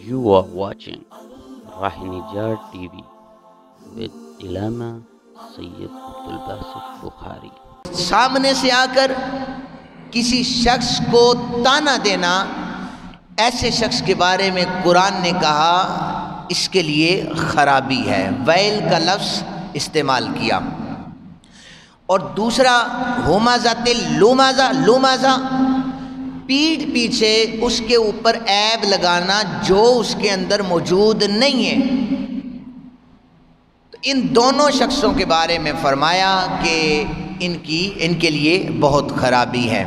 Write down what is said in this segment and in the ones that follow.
You are watching Rahinijar TV with Ilama Sayyid Abdul Basit Bukhari. सामने से आकर किसी शख्स को ताना देना, ऐसे शख्स के बारे में कुरान ने कहा इसके लिए खराबी है, वैल का लफ्ज़ इस्तेमाल किया। और दूसरा हुमाज़ाते लुमाज़ा, पीठ पीछे उसके ऊपर ऐब लगाना जो उसके अंदर मौजूद नहीं है। तो इन दोनों शख्सों के बारे में फरमाया कि इनके लिए बहुत खराबी है।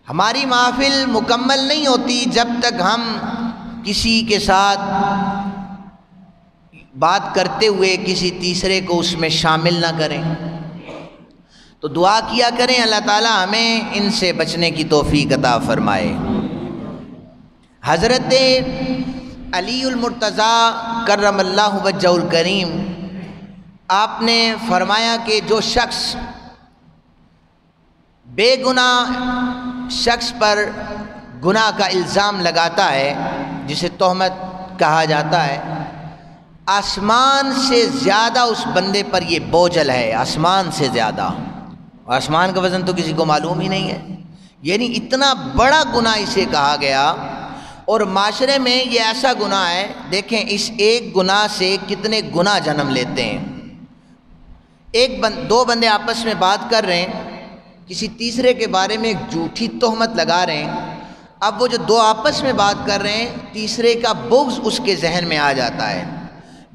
हमारी महफिल मुकम्मल नहीं होती जब तक हम किसी के साथ बात करते हुए किसी तीसरे को उसमें शामिल ना करें। तो दुआ किया करें अल्लाह ताला हमें इनसे बचने की तौफीक अता फरमाए। हज़रत अलीउल मुर्तज़ा करमल्लाहु वजहुल करीम, आपने फरमाया कि जो शख्स बेगुनाह शख्स पर गुनाह का इल्ज़ाम लगाता है, जिसे तोहमत कहा जाता है, आसमान से ज़्यादा उस बंदे पर ये बोझल है, आसमान से ज़्यादा। आसमान का वज़न तो किसी को मालूम ही नहीं है, यानी इतना बड़ा गुनाह इसे कहा गया। और माशरे में ये ऐसा गुनाह है, देखें इस एक गुनाह से कितने गुनाह जन्म लेते हैं। दो बंदे आपस में बात कर रहे हैं, किसी तीसरे के बारे में एक झूठी तोहमत लगा रहे हैं। अब वो जो दो आपस में बात कर रहे हैं, तीसरे का बुग़्ज़ उसके जहन में आ जाता है।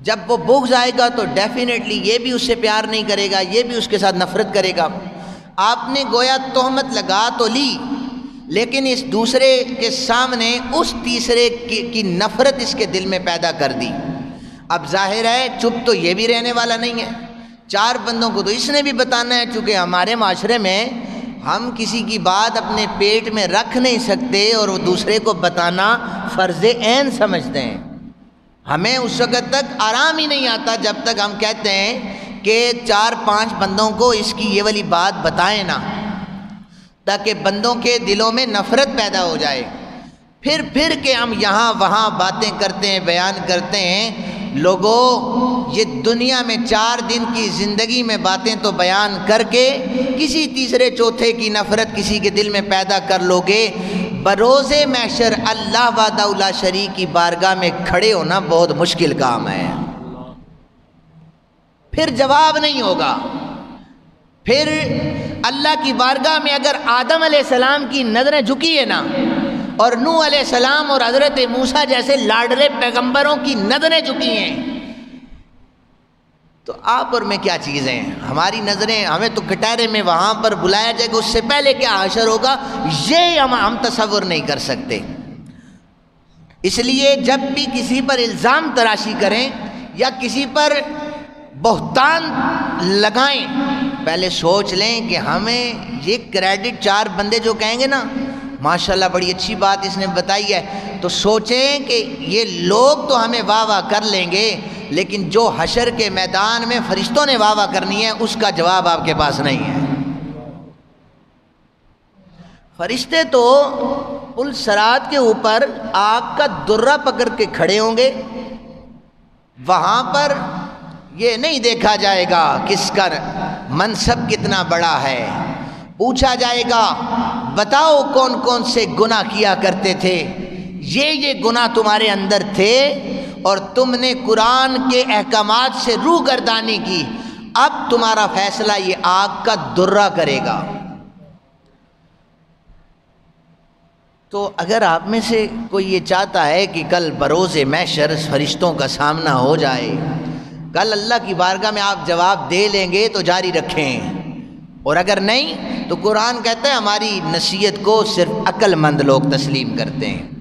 जब वो बुग़्ज़ आएगा तो डेफिनेटली ये भी उससे प्यार नहीं करेगा, ये भी उसके साथ नफ़रत करेगा। आपने गोया तोहमत लगा तो ली, लेकिन इस दूसरे के सामने उस तीसरे की नफ़रत इसके दिल में पैदा कर दी। अब जाहिर है चुप तो ये भी रहने वाला नहीं है, चार बंदों को तो इसने भी बताना है। चूँकि हमारे माशरे में हम किसी की बात अपने पेट में रख नहीं सकते और वो दूसरे को बताना फ़र्ज़ ऐन समझते हैं। हमें उस वक़्त तक आराम ही नहीं आता जब तक हम कहते हैं कि चार पांच बंदों को इसकी ये वाली बात बताएं ना, ताकि बंदों के दिलों में नफ़रत पैदा हो जाए। फिर के हम यहाँ वहाँ बातें करते हैं, बयान करते हैं। लोगों, ये दुनिया में 4 दिन की ज़िंदगी में बातें तो बयान करके किसी तीसरे चौथे की नफ़रत किसी के दिल में पैदा कर लोगे, बरोज़े महशर अल्लाह वादा शरीक की बारगाह में खड़े होना बहुत मुश्किल काम है। फिर जवाब नहीं होगा। फिर अल्लाह की बारगाह में अगर आदम अलैहिस्सलाम की नज़रें झुकी है ना, और नूह अलैहिस्सलाम और हज़रत मूसा जैसे लाडले पैगंबरों की नज़रें झुकी हैं, तो आप और मैं क्या चीज़ें हैं। हमारी नज़रें, हमें तो कटहरे में वहाँ पर बुलाया जाएगा, उससे पहले क्या हशर होगा ये हम तसव्वुर नहीं कर सकते। इसलिए जब भी किसी पर इल्ज़ाम तराशी करें या किसी पर बहतान लगाएं, पहले सोच लें कि हमें ये क्रेडिट 4 बंदे जो कहेंगे ना माशाल्लाह बड़ी अच्छी बात इसने बताई है, तो सोचें कि ये लोग तो हमें वाह वाह कर लेंगे, लेकिन जो हशर के मैदान में फरिश्तों ने वाह वाह करनी है उसका जवाब आपके पास नहीं है। फरिश्ते तो पुल सरात के ऊपर आग का दुर्रा पकड़ के खड़े होंगे, वहाँ पर ये नहीं देखा जाएगा किसका मनसब कितना बड़ा है। पूछा जाएगा बताओ कौन कौन से गुनाह किया करते थे, ये गुनाह तुम्हारे अंदर थे और तुमने कुरान के अहकामात से रूगर्दानी की, अब तुम्हारा फैसला ये आग का दुर्रा करेगा। तो अगर आप में से कोई ये चाहता है कि कल बरोज़े महशर फरिश्तों का सामना हो जाए, कल अल्लाह की बारगाह में आप जवाब दे लेंगे तो जारी रखें, और अगर नहीं तो कुरान कहता है हमारी नसीहत को सिर्फ अक्लमंद लोग तस्लीम करते हैं।